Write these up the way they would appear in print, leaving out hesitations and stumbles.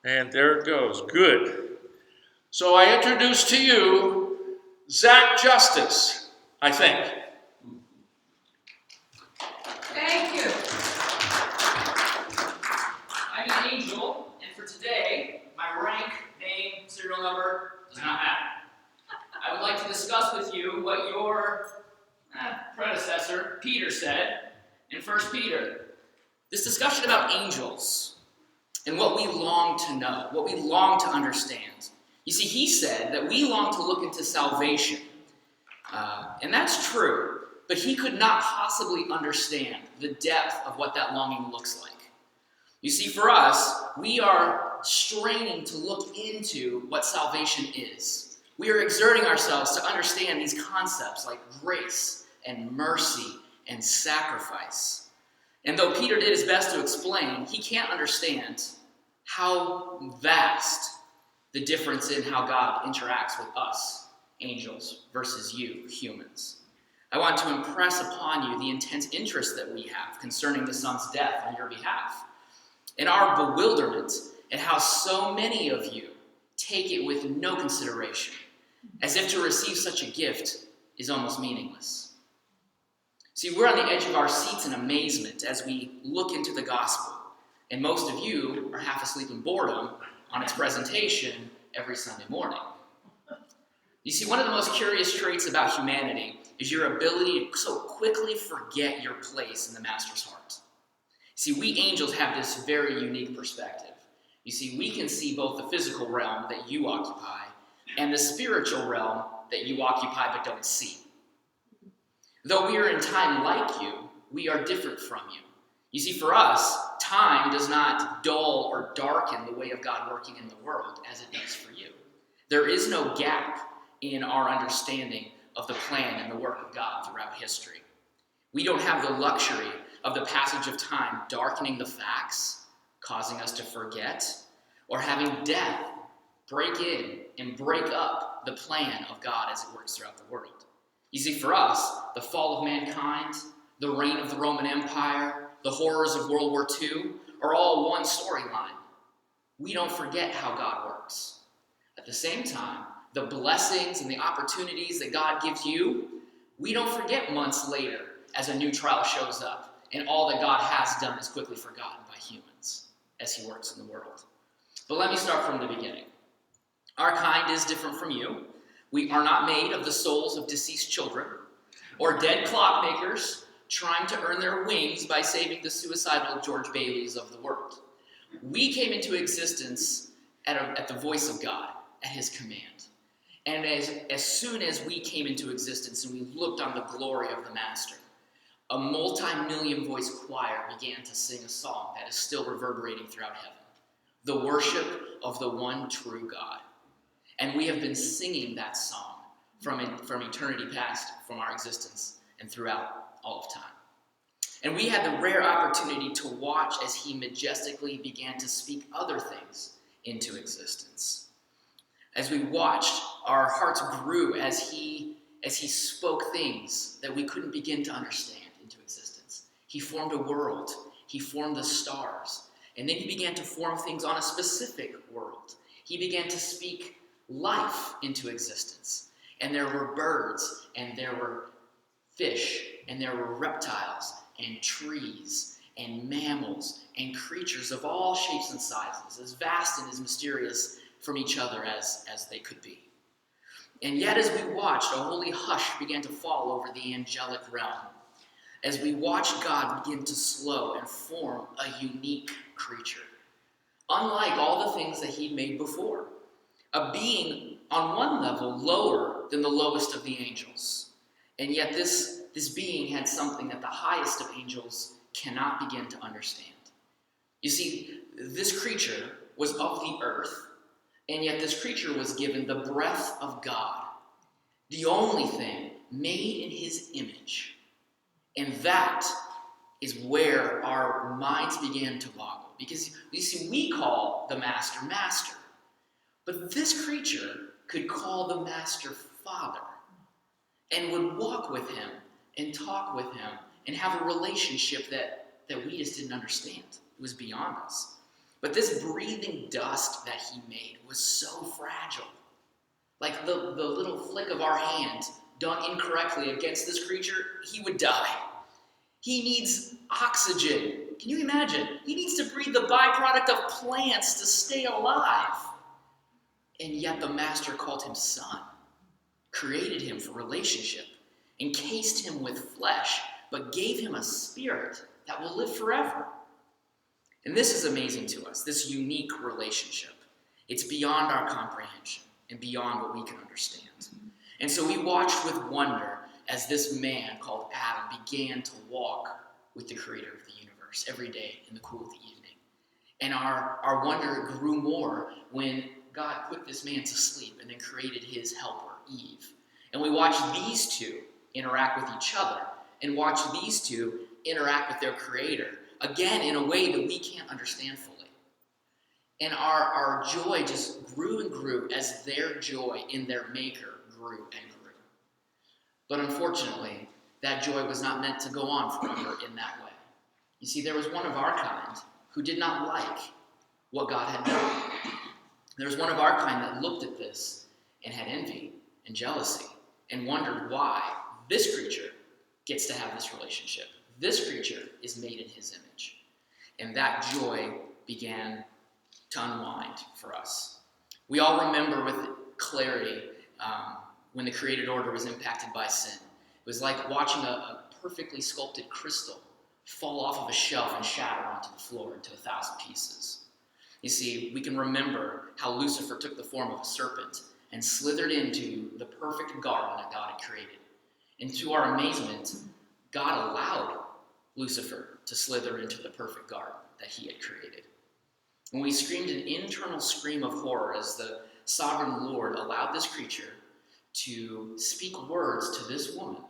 And there it goes. Good. So I introduce to you Zach Justice, I think. Thank you. I'm an angel, and for today, my rank, name, serial number does not matter. I would like to discuss with you what your predecessor, Peter, said in 1 Peter. This discussion about angels and what we long to know, what we long to understand. You see, he said that we long to look into salvation. And that's true, but he could not possibly understand the depth of what that longing looks like. You see, for us, we are straining to look into what salvation is. We are exerting ourselves to understand these concepts like grace and mercy and sacrifice. And though Peter did his best to explain, he can't understand how vast the difference in how God interacts with us, angels, versus you, humans. I want to impress upon you the intense interest that we have concerning the Son's death on your behalf, and our bewilderment at how so many of you take it with no consideration, as if to receive such a gift is almost meaningless. See, we're on the edge of our seats in amazement as we look into the gospel, and most of you are half asleep in boredom on its presentation every Sunday morning. You see, one of the most curious traits about humanity is your ability to so quickly forget your place in the Master's heart. See, we angels have this very unique perspective. You see, we can see both the physical realm that you occupy and the spiritual realm that you occupy but don't see. Though we are in time like you, we are different from you. You see, for us, time does not dull or darken the way of God working in the world as it does for you. There is no gap in our understanding of the plan and the work of God throughout history. We don't have the luxury of the passage of time darkening the facts, causing us to forget, or having death break in and break up the plan of God as it works throughout the world. You see, for us, the fall of mankind, the reign of the Roman Empire, the horrors of World War II are all one storyline. We don't forget how God works. At the same time, the blessings and the opportunities that God gives you, we don't forget months later as a new trial shows up and all that God has done is quickly forgotten by humans as he works in the world. But let me start from the beginning. Our kind is different from you. We are not made of the souls of deceased children or dead clockmakers trying to earn their wings by saving the suicidal George Baileys of the world. We came into existence at the voice of God, at his command. And as soon as we came into existence and we looked on the glory of the Master, a multi-million voice choir began to sing a song that is still reverberating throughout heaven, the worship of the one true God. And we have been singing that song from eternity past, from our existence, and throughout all of time. And we had the rare opportunity to watch as he majestically began to speak other things into existence. As we watched, our hearts grew as he spoke things that we couldn't begin to understand into existence. He formed a world. He formed the stars. And then he began to form things on a specific world. He began to speak life into existence. And there were birds, and there were fish, and there were reptiles, and trees, and mammals, and creatures of all shapes and sizes, as vast and as mysterious from each other as they could be. And yet as we watched, a holy hush began to fall over the angelic realm, as we watched God begin to slow and form a unique creature, unlike all the things that he'd made before. A being on one level lower than the lowest of the angels. And yet this being had something that the highest of angels cannot begin to understand. You see, this creature was of the earth, and yet this creature was given the breath of God, the only thing made in his image. And that is where our minds began to boggle. Because, you see, we call the Master, Master. But this creature could call the Master Father and would walk with him and talk with him and have a relationship that we just didn't understand. It was beyond us. But this breathing dust that he made was so fragile. Like the little flick of our hand done incorrectly against this creature, he would die. He needs oxygen. Can you imagine? He needs to breathe the byproduct of plants to stay alive. And yet the master called him son, created him for relationship, encased him with flesh, but gave him a spirit that will live forever. And this is amazing to us, this unique relationship. It's beyond our comprehension and beyond what we can understand. And so we watched with wonder as this man called Adam began to walk with the creator of the universe every day in the cool of the evening. And our wonder grew more when God put this man to sleep and then created his helper, Eve. And we watched these two interact with each other and watch these two interact with their creator, again, in a way that we can't understand fully. And our joy just grew and grew as their joy in their maker grew and grew. But unfortunately, that joy was not meant to go on forever in that way. You see, there was one of our kind who did not like what God had done. There was one of our kind that looked at this and had envy and jealousy and wondered why this creature gets to have this relationship. This creature is made in his image. And that joy began to unwind for us. We all remember with clarity when the created order was impacted by sin. It was like watching a perfectly sculpted crystal fall off of a shelf and shatter onto the floor into 1,000 pieces. You see, we can remember how Lucifer took the form of a serpent and slithered into the perfect garden that God had created. And to our amazement, God allowed Lucifer to slither into the perfect garden that he had created. And we screamed an internal scream of horror as the sovereign Lord allowed this creature to speak words to this woman.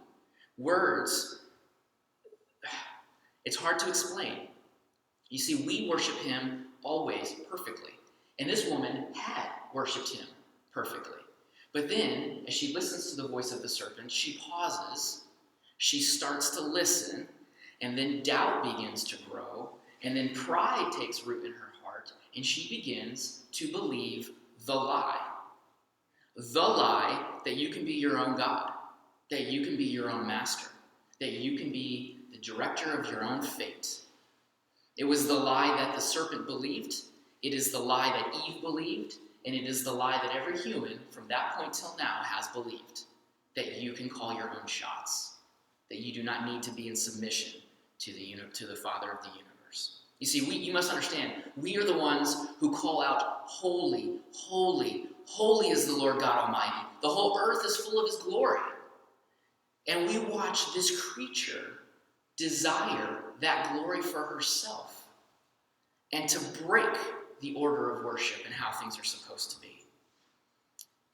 Words, it's hard to explain. You see, we worship him always perfectly. And this woman had worshipped him perfectly. But then, as she listens to the voice of the serpent, she pauses, she starts to listen, and then doubt begins to grow, and then pride takes root in her heart, and she begins to believe the lie. The lie that you can be your own God, that you can be your own master, that you can be the director of your own fate. It was the lie that the serpent believed, it is the lie that Eve believed, and it is the lie that every human from that point till now has believed, that you can call your own shots, that you do not need to be in submission to the Father of the universe. You see, you must understand, we are the ones who call out, holy, holy, holy is the Lord God Almighty. The whole earth is full of his glory. And we watch this creature desire that glory for herself and to break the order of worship and how things are supposed to be.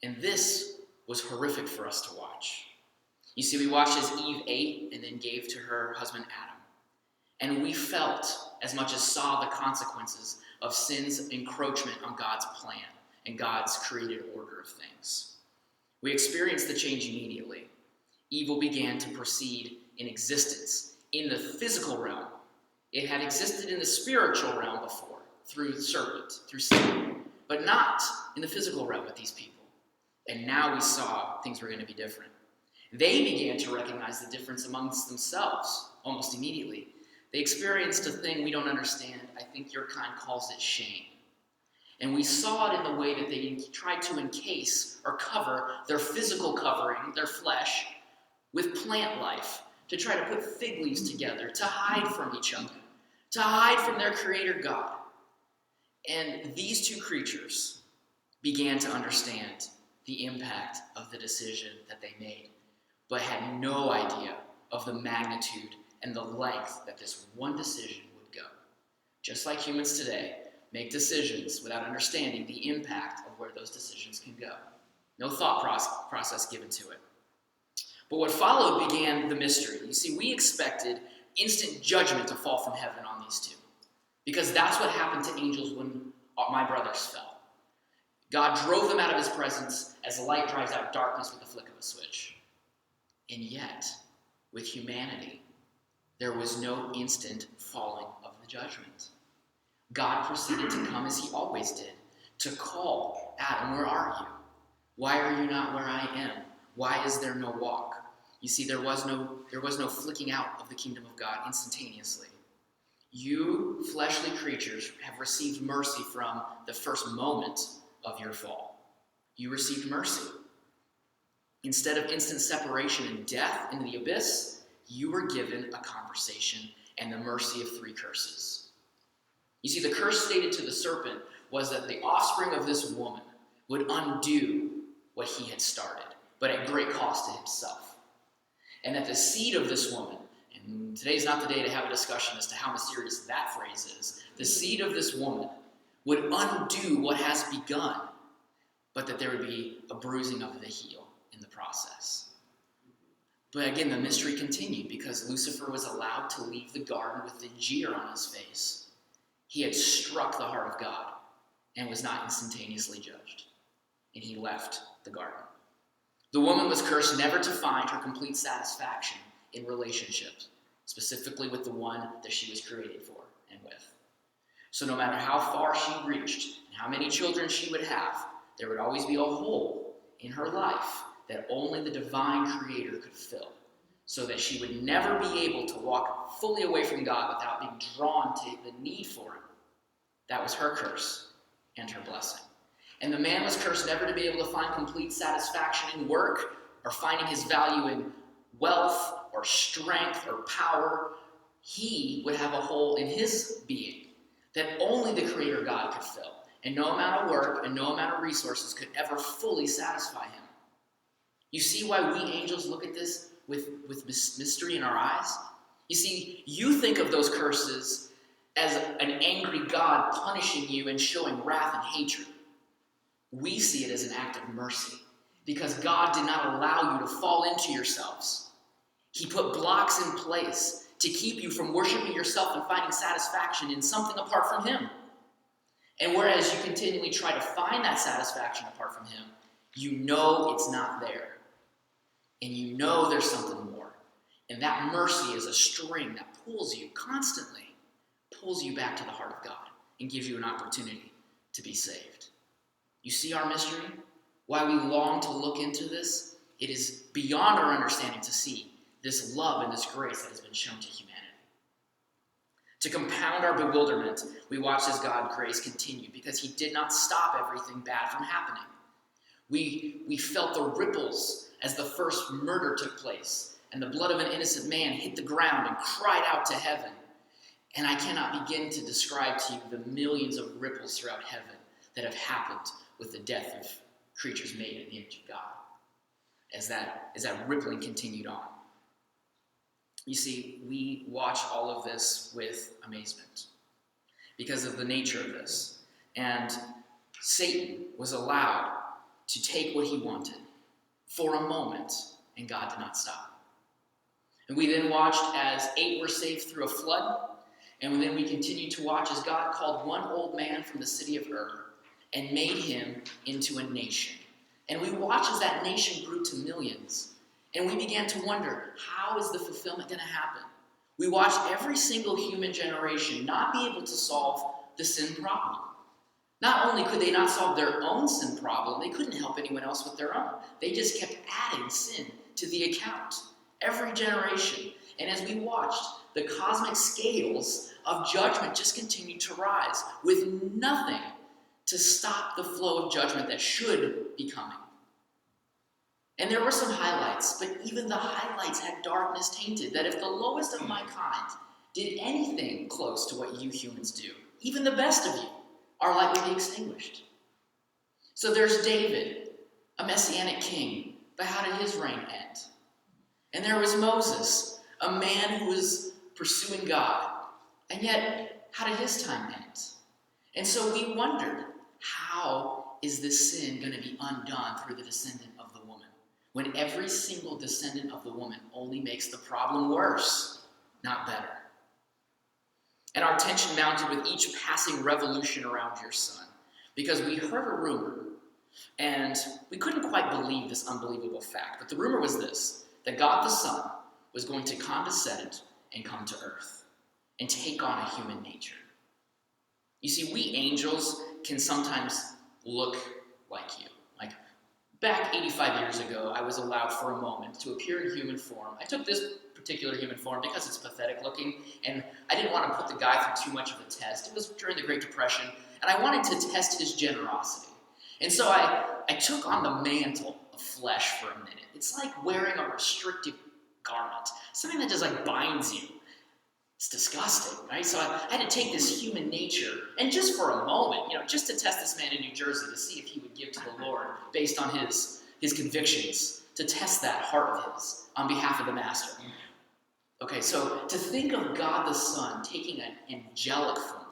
And this was horrific for us to watch. You see, we watched as Eve ate and then gave to her husband Adam. And we felt, as much as saw, the consequences of sin's encroachment on God's plan and God's created order of things. We experienced the change immediately. Evil began to proceed in existence in the physical realm. It had existed in the spiritual realm before, through the serpent, through sin, but not in the physical realm with these people. And now we saw things were going to be different. They began to recognize the difference amongst themselves almost immediately. They experienced a thing we don't understand. I think your kind calls it shame. And we saw it in the way that they tried to encase or cover their physical covering, their flesh, with plant life, to try to put fig leaves together, to hide from each other, to hide from their creator God. And these two creatures began to understand the impact of the decision that they made, but had no idea of the magnitude and the length that this one decision would go. Just like humans today make decisions without understanding the impact of where those decisions can go. No thought process given to it. But what followed began the mystery. You see, we expected instant judgment to fall from heaven on these two, because that's what happened to angels when my brothers fell. God drove them out of his presence as light drives out darkness with the flick of a switch. And yet, with humanity, there was no instant falling of the judgment. God proceeded to come as he always did, to call, Adam, where are you? Why are you not where I am? Why is there no walk? You see, there was no flicking out of the kingdom of God instantaneously. You, fleshly creatures, have received mercy from the first moment of your fall. You received mercy. Instead of instant separation and death into the abyss, you were given a conversation and the mercy of 3 curses. You see, the curse stated to the serpent was that the offspring of this woman would undo what he had started, but at great cost to himself. And that the seed of this woman, and today's not the day to have a discussion as to how mysterious that phrase is, the seed of this woman would undo what has begun, but that there would be a bruising of the heel in the process. But again, the mystery continued because Lucifer was allowed to leave the garden with the jeer on his face. He had struck the heart of God and was not instantaneously judged. And he left the garden. The woman was cursed never to find her complete satisfaction in relationships, specifically with the one that she was created for and with. So no matter how far she reached and how many children she would have, there would always be a hole in her life that only the divine creator could fill, so that she would never be able to walk fully away from God without being drawn to the need for him. That was her curse and her blessing. And the man was cursed never to be able to find complete satisfaction in work or finding his value in wealth or strength or power. He would have a hole in his being that only the Creator God could fill. And no amount of work and no amount of resources could ever fully satisfy him. You see why we angels look at this with mystery in our eyes? You see, you think of those curses as an angry God punishing you and showing wrath and hatred. We see it as an act of mercy because God did not allow you to fall into yourselves. He put blocks in place to keep you from worshiping yourself and finding satisfaction in something apart from him. And whereas you continually try to find that satisfaction apart from him, you know it's not there. And you know there's something more. And that mercy is a string that pulls you constantly, pulls you back to the heart of God and gives you an opportunity to be saved. You see our mystery? Why we long to look into this? It is beyond our understanding to see this love and this grace that has been shown to humanity. To compound our bewilderment, we watch as God's grace continued because he did not stop everything bad from happening. We felt the ripples as the first murder took place and the blood of an innocent man hit the ground and cried out to heaven. And I cannot begin to describe to you the millions of ripples throughout heaven that have happened with the death of creatures made in the image of God as that rippling continued on. You see, we watch all of this with amazement because of the nature of this. And Satan was allowed to take what he wanted for a moment, and God did not stop. And we then watched as 8 were saved through a flood, and then we continued to watch as God called one old man from the city of Ur and made him into a nation. And we watched as that nation grew to millions. And we began to wonder, how is the fulfillment going to happen? We watched every single human generation not be able to solve the sin problem. Not only could they not solve their own sin problem, they couldn't help anyone else with their own. They just kept adding sin to the account. Every generation. And as we watched, the cosmic scales of judgment just continued to rise with nothing to stop the flow of judgment that should be coming. And there were some highlights, but even the highlights had darkness tainted, that if the lowest of my kind did anything close to what you humans do, even the best of you are likely to be extinguished. So there's David, a messianic king, but how did his reign end? And there was Moses, a man who was pursuing God, and yet, how did his time end? And so we wondered, how is this sin going to be undone through the descendant of the woman? When every single descendant of the woman only makes the problem worse, not better. And our tension mounted with each passing revolution around your son, because we heard a rumor, and we couldn't quite believe this unbelievable fact, but the rumor was this, that God the Son was going to condescend and come to earth and take on a human nature. You see, we angels can sometimes look like you. Like back 85 years ago, I was allowed for a moment to appear in human form. I took this particular human form because it's pathetic looking, and I didn't want to put the guy through too much of a test. It was during the Great Depression, and I wanted to test his generosity. And so I took on the mantle of flesh for a minute. It's like wearing a restrictive garment, something that just like binds you. It's disgusting, right? So I had to take this human nature, and just for a moment, just to test this man in New Jersey to see if he would give to the Lord based on his convictions, to test that heart of his on behalf of the Master. Okay, so to think of God the Son taking an angelic form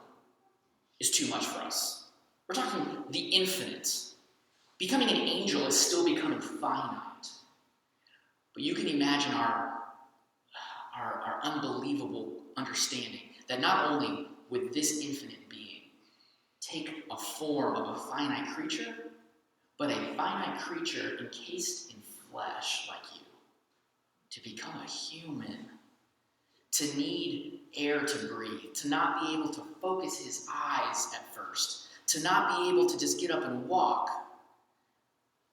is too much for us. We're talking the infinite. Becoming an angel is still becoming finite. But you can imagine our unbelievable understanding that not only would this infinite being take a form of a finite creature, but a finite creature encased in flesh like you, to become a human, to need air to breathe, to not be able to focus his eyes at first, to not be able to just get up and walk.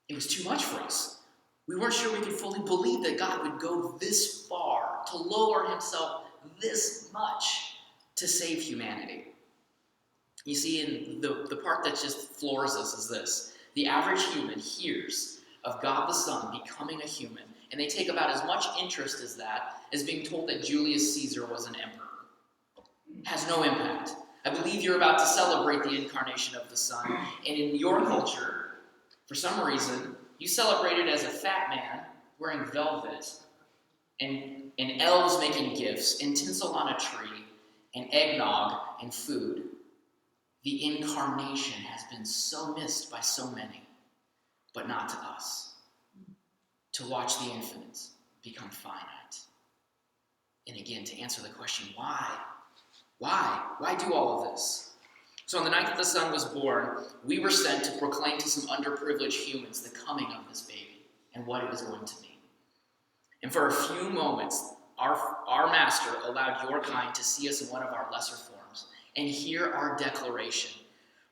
It was too much for us. We weren't sure we could fully believe that God would go this far, to lower himself this much to save humanity. You see, in the part that just floors us is this. The average human hears of God the Son becoming a human, and they take about as much interest as that as being told that Julius Caesar was an emperor. It has no impact. I believe you're about to celebrate the incarnation of the Son, and in your culture, for some reason, you celebrate it as a fat man wearing velvet, and elves making gifts, and tinsel on a tree, and eggnog, and food. The incarnation has been so missed by so many, but not to us. To watch the infinite become finite. And again, to answer the question, why? Why? Why do all of this? So on the night that the Son was born, we were sent to proclaim to some underprivileged humans the coming of this baby and what it was going to mean. And for a few moments, our Master allowed your kind to see us in one of our lesser forms and hear our declaration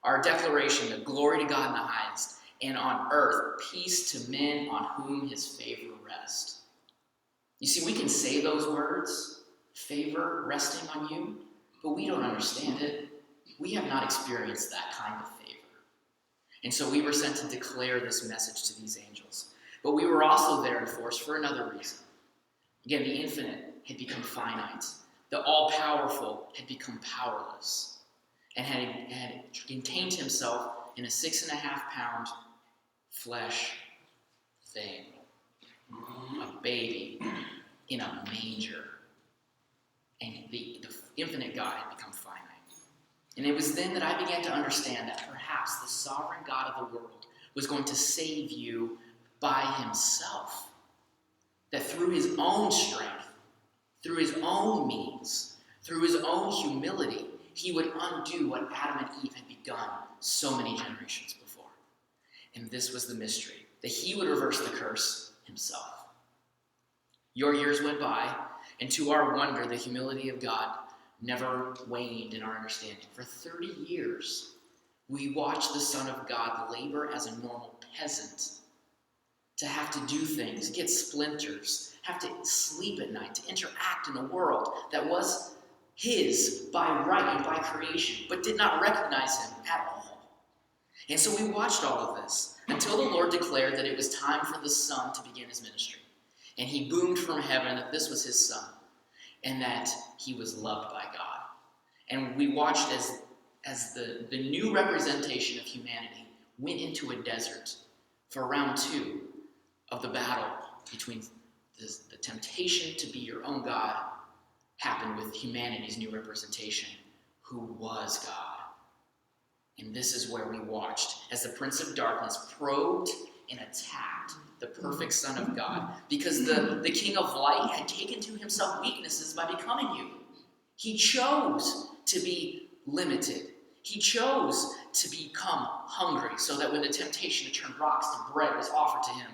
that glory to God in the highest, and on earth peace to men on whom his favor rests. You see, we can say those words, favor resting on you, but we don't understand it. We have not experienced that kind of favor. And so we were sent to declare this message to these angels. But we were also there in force for another reason. Again, the infinite had become finite. The all-powerful had become powerless and had contained himself in a 6.5-pound flesh thing, a baby in a manger. And the infinite God had become finite. And it was then that I began to understand that perhaps the sovereign God of the world was going to save you by himself. That through his own strength, through his own means, through his own humility, he would undo what Adam and Eve had begun so many generations before. And this was the mystery, that he would reverse the curse himself. Your years went by, and to our wonder, the humility of God never waned in our understanding. For 30 years, we watched the Son of God labor as a normal peasant, to have to do things, get splinters, have to sleep at night, to interact in a world that was his by right and by creation, but did not recognize him at all. And so we watched all of this until the Lord declared that it was time for the Son to begin his ministry. And he boomed from heaven that this was his Son, and that he was loved by God. And we watched as the new representation of humanity went into a desert for round 2 of the battle between the temptation to be your own God happened with humanity's new representation, who was God. And this is where we watched as the Prince of Darkness probed and attacked the perfect Son of God, because the King of Light had taken to himself weaknesses by becoming you. He chose to be limited. He chose to become hungry so that when the temptation to turn rocks to bread was offered to him,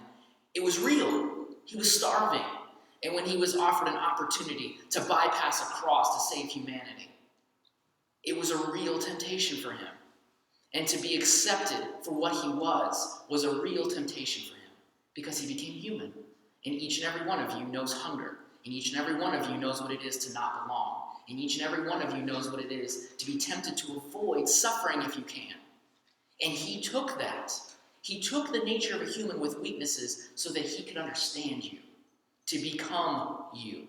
it was real. He was starving. And when he was offered an opportunity to bypass a cross to save humanity, It was a real temptation for him. And to be accepted for what he was a real temptation for him because he became human. And each and every one of you knows hunger. And each and every one of you knows what it is to not belong. And each and every one of you knows what it is to be tempted to avoid suffering if you can. And he took that. He took the nature of a human with weaknesses so that he could understand you, to become you.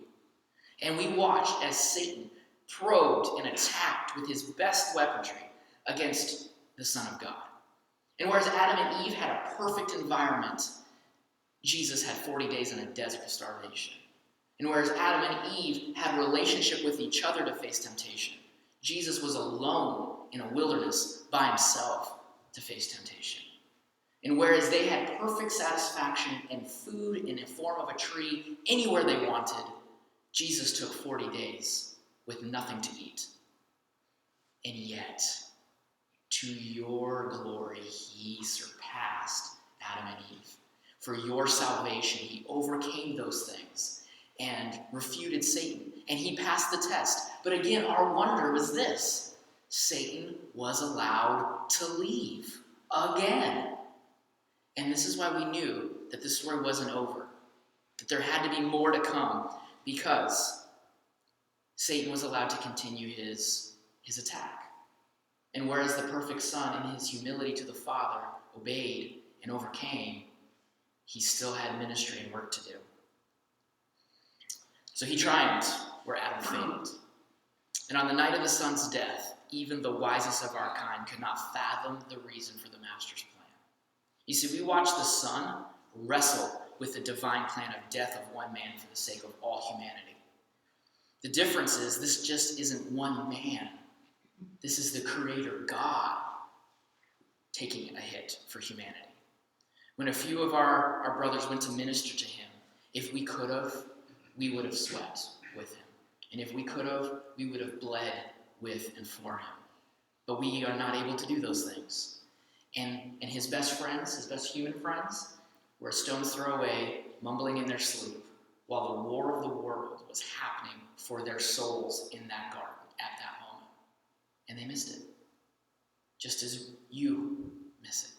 And we watched as Satan probed and attacked with his best weaponry against the Son of God. And whereas Adam and Eve had a perfect environment, Jesus had 40 days in a desert of starvation. And whereas Adam and Eve had a relationship with each other to face temptation, Jesus was alone in a wilderness by himself to face temptation. And whereas they had perfect satisfaction and food in the form of a tree anywhere they wanted, Jesus took 40 days with nothing to eat. And yet, to your glory, he surpassed Adam and Eve. For your salvation, he overcame those things and refuted Satan. And he passed the test. But again, our wonder was this: Satan was allowed to leave again. And this is why we knew that this story wasn't over, that there had to be more to come, because Satan was allowed to continue his attack. And whereas the perfect Son, in his humility to the Father, obeyed and overcame, he still had ministry and work to do. So he triumphed where Adam failed. And on the night of the Son's death, even the wisest of our kind could not fathom the reason for the Master's plan. You see, we watch the Son wrestle with the divine plan of death of one man for the sake of all humanity. The difference is, this just isn't one man. This is the Creator God taking a hit for humanity. When a few of our brothers went to minister to him, if we could have, we would have sweat with him. And if we could have, we would have bled with and for him. But we are not able to do those things. And his best friends, his best human friends, were a stone's throw away, mumbling in their sleep, while the war of the world was happening for their souls in that garden at that moment. And they missed it. Just as you miss it.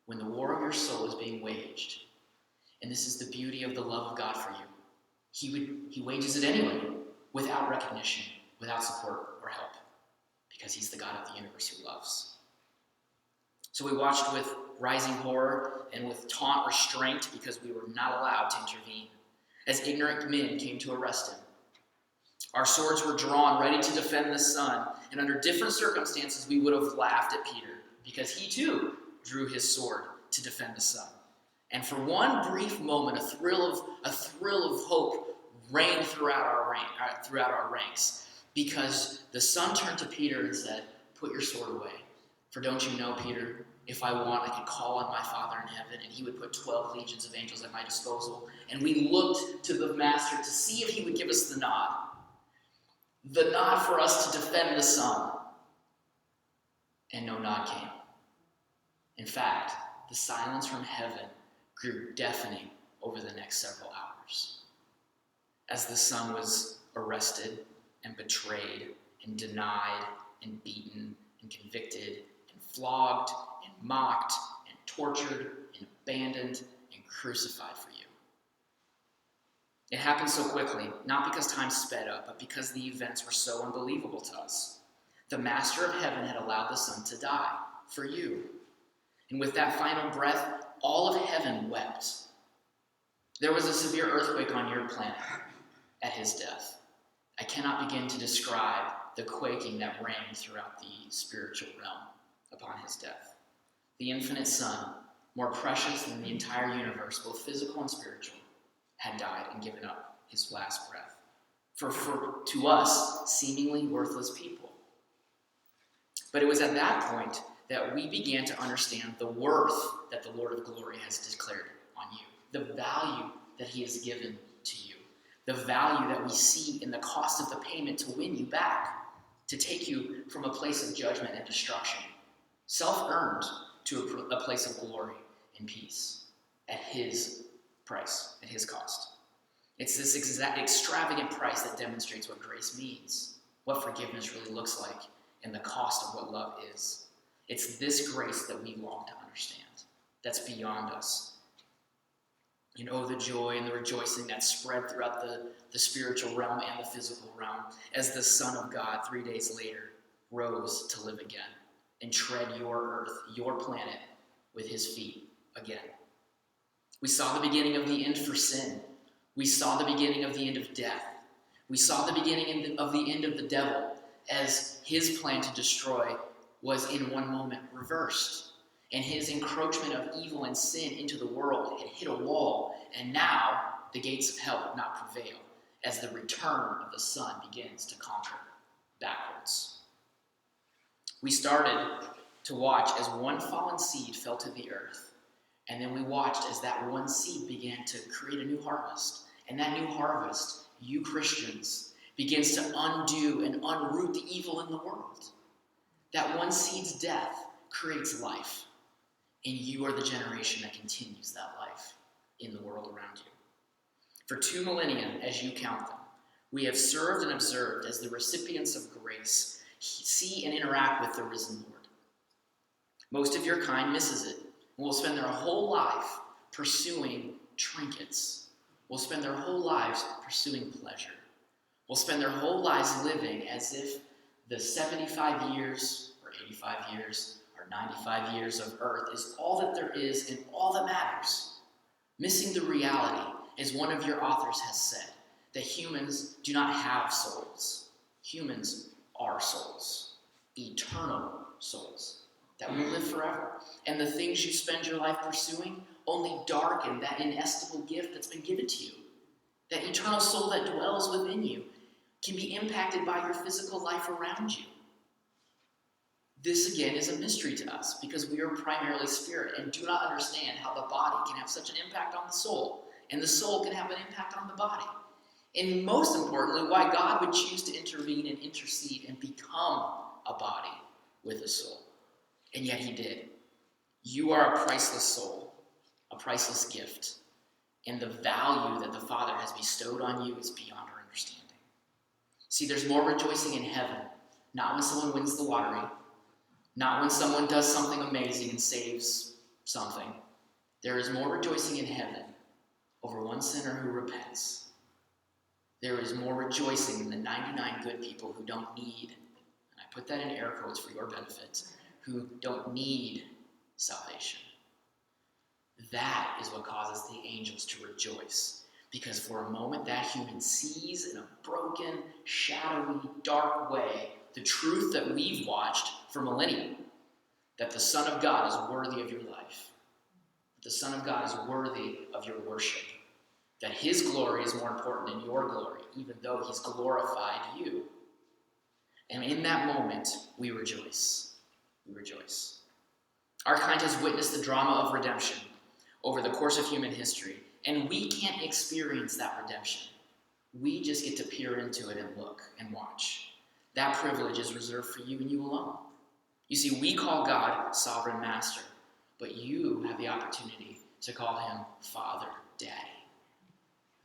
When the war of your soul is being waged, and this is the beauty of the love of God for you, he wages it anyway, without recognition, without support or help, because he's the God of the universe who loves. So we watched with rising horror and with taunt restraint because we were not allowed to intervene, as ignorant men came to arrest him. Our swords were drawn, ready to defend the Son, and under different circumstances we would have laughed at Peter, because he too drew his sword to defend the Son. And for one brief moment, a thrill of hope reigned throughout our ranks, because the Son turned to Peter and said, "Put your sword away. For don't you know, Peter, if I want, I could call on my Father in heaven, and he would put 12 legions of angels at my disposal." And we looked to the Master to see if he would give us the nod for us to defend the Son. And no nod came. In fact, the silence from heaven grew deafening over the next several hours, as the Son was arrested and betrayed and denied and beaten and convicted and flogged and mocked and tortured and abandoned and crucified for you. It happened so quickly, not because time sped up, but because the events were so unbelievable to us. The Master of Heaven had allowed the Son to die for you. And with that final breath, all of heaven wept. There was a severe earthquake on your planet at his death. I cannot begin to describe the quaking that rang throughout the spiritual realm upon his death. The infinite Son, more precious than the entire universe, both physical and spiritual, had died and given up his last breath for to us, seemingly worthless people. But it was at that point that we began to understand the worth that the Lord of Glory has declared on you, the value that he has given to you, the value that we see in the cost of the payment to win you back, to take you from a place of judgment and destruction, self-earned, to a place of glory and peace at his price, at his cost. It's this extravagant price that demonstrates what grace means, what forgiveness really looks like, and the cost of what love is. It's this grace that we long to understand. That's beyond us. And oh, the joy and the rejoicing that spread throughout the spiritual realm and the physical realm as the Son of God 3 days later rose to live again and tread your earth, your planet, with his feet again. We saw the beginning of the end for sin. We saw the beginning of the end of death. We saw the beginning of the end of the devil as his plan to destroy was in one moment reversed. And his encroachment of evil and sin into the world had hit a wall, and now the gates of hell would not prevail as the return of the Son begins to conquer backwards. We started to watch as one fallen seed fell to the earth, and then we watched as that one seed began to create a new harvest. And that new harvest, you Christians, begins to undo and unroot the evil in the world. That one seed's death creates life. And you are the generation that continues that life in the world around you. For 2 millennia, as you count them, we have served and observed as the recipients of grace, see and interact with the risen Lord. Most of your kind misses it and will spend their whole life pursuing trinkets. Will spend their whole lives pursuing pleasure. Will spend their whole lives living as if the 75 years or 85 years 95 years of earth is all that there is and all that matters. Missing the reality, as one of your authors has said, that humans do not have souls. Humans are souls, eternal souls that will live forever. And the things you spend your life pursuing only darken that inestimable gift that's been given to you. That eternal soul that dwells within you can be impacted by your physical life around you. This, again, is a mystery to us because we are primarily spirit and do not understand how the body can have such an impact on the soul, and the soul can have an impact on the body. And most importantly, why God would choose to intervene and intercede and become a body with a soul. And yet he did. You are a priceless soul, a priceless gift, and the value that the Father has bestowed on you is beyond our understanding. See, there's more rejoicing in heaven, not when someone wins the lottery, not when someone does something amazing and saves something. There is more rejoicing in heaven over one sinner who repents. There is more rejoicing in the 99 good people who don't need, and I put that in air quotes for your benefit, who don't need salvation. That is what causes the angels to rejoice. Because for a moment that human sees in a broken, shadowy, dark way the truth that we've watched for millennia, that the Son of God is worthy of your life, that the Son of God is worthy of your worship, that his glory is more important than your glory, even though he's glorified you. And in that moment, we rejoice. We rejoice. Our kind has witnessed the drama of redemption over the course of human history, and we can't experience that redemption. We just get to peer into it and look and watch. That privilege is reserved for you and you alone. You see, we call God Sovereign Master, but you have the opportunity to call him Father, Daddy.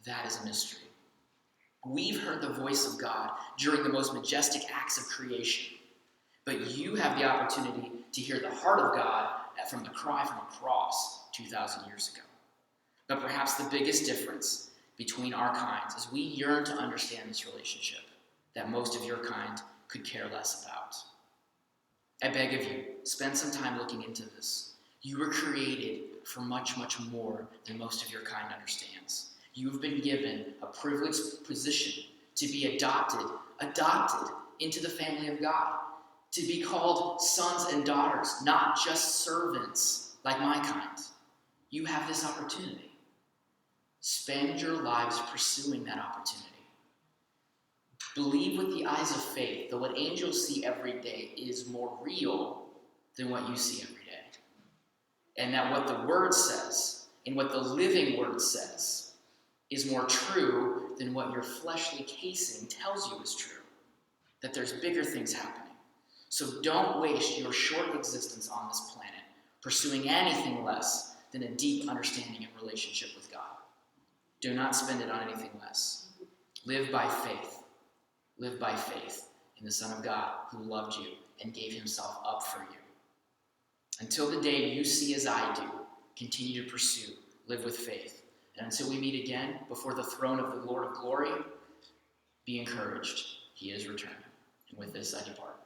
That is a mystery. We've heard the voice of God during the most majestic acts of creation, but you have the opportunity to hear the heart of God from the cry from a cross 2,000 years ago. But perhaps the biggest difference between our kinds is we yearn to understand this relationship that most of your kind could care less about. I beg of you, spend some time looking into this. You were created for much, much more than most of your kind understands. You've been given a privileged position to be adopted into the family of God, to be called sons and daughters, not just servants like my kind. You have this opportunity. Spend your lives pursuing that opportunity. Believe with the eyes of faith that what angels see every day is more real than what you see every day. And that what the Word says and what the living Word says is more true than what your fleshly casing tells you is true. That there's bigger things happening. So don't waste your short existence on this planet pursuing anything less than a deep understanding and relationship with God. Do not spend it on anything less. Live by faith. Live by faith in the Son of God who loved you and gave himself up for you. Until the day you see as I do, continue to pursue, live with faith. And until we meet again before the throne of the Lord of glory, be encouraged. He is returning. And with this, I depart.